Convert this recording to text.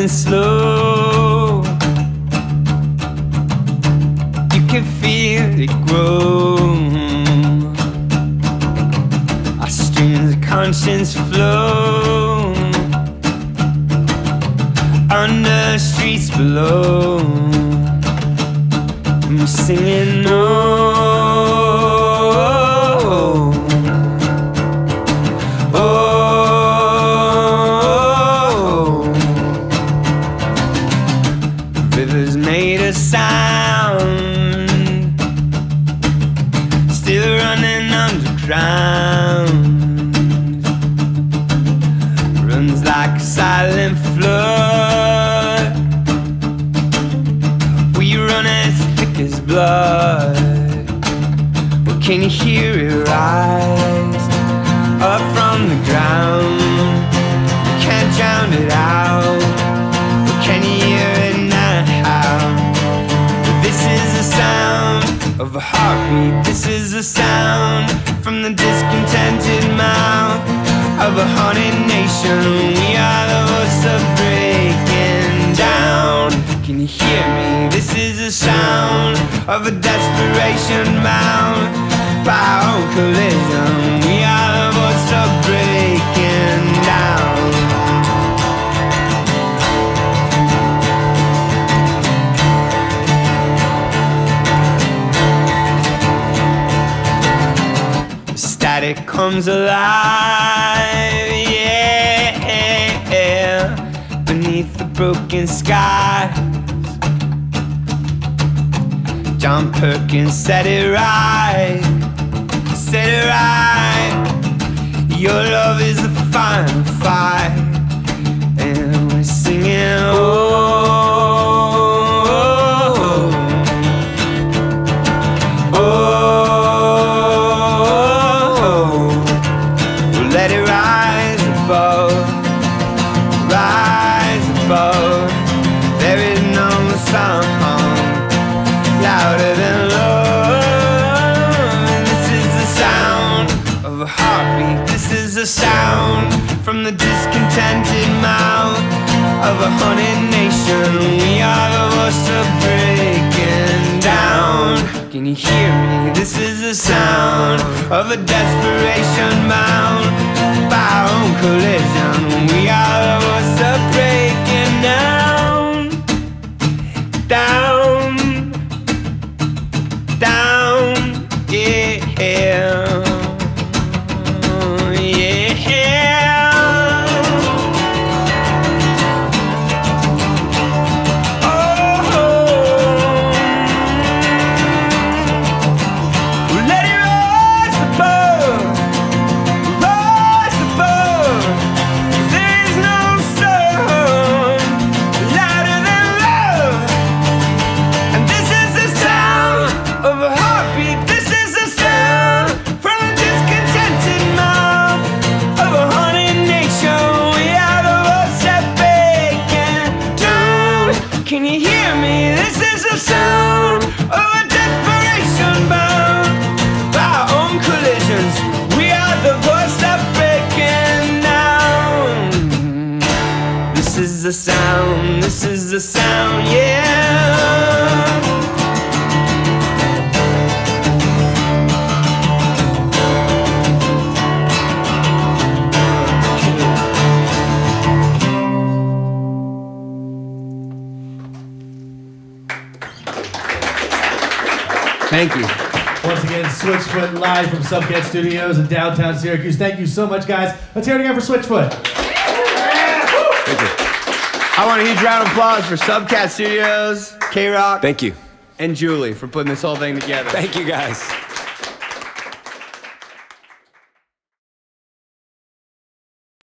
moving slow. You can feel it grow. Our streams of conscience flow under streets below. And we're singing oh. Rivers made a sound, still running underground. Runs like a silent flood. We run as thick as blood. Well, can you hear it rise up from the ground? You can't drown it out. Well, can you hear it now? This is the sound of a heartbeat. This is the sound from the discontented mouth of a haunted nation. We are the voice of breaking down. Can you hear me? This is the sound of a desperation bound by our own collision. We are the voice of breaking down. Static comes alive, yeah, beneath the broken skies. John Perkins said it right, said it right. Your love is the final fight. And we're singing oh. Rise above. There is no sound louder than love. This is the sound of a heartbeat. This is the sound from the discontented mouth of a haunted nation. We are the voice of breaking down. Can you hear me? This is the sound of a desperation bound by our own collision. We are the voice of breaking down, down, down, yeah, yeah. Can you hear me? This is the sound of a desperation bound by our own collisions. We are the voice of breaking down. This is the sound, this is the sound, yeah. Thank you. Once again, Switchfoot live from Subcat Studios in downtown Syracuse. Thank you so much, guys. Let's hear it again for Switchfoot. Thank you. I want a huge round of applause for Subcat Studios, KROCK. Thank you. And Julie for putting this whole thing together. Thank you, guys.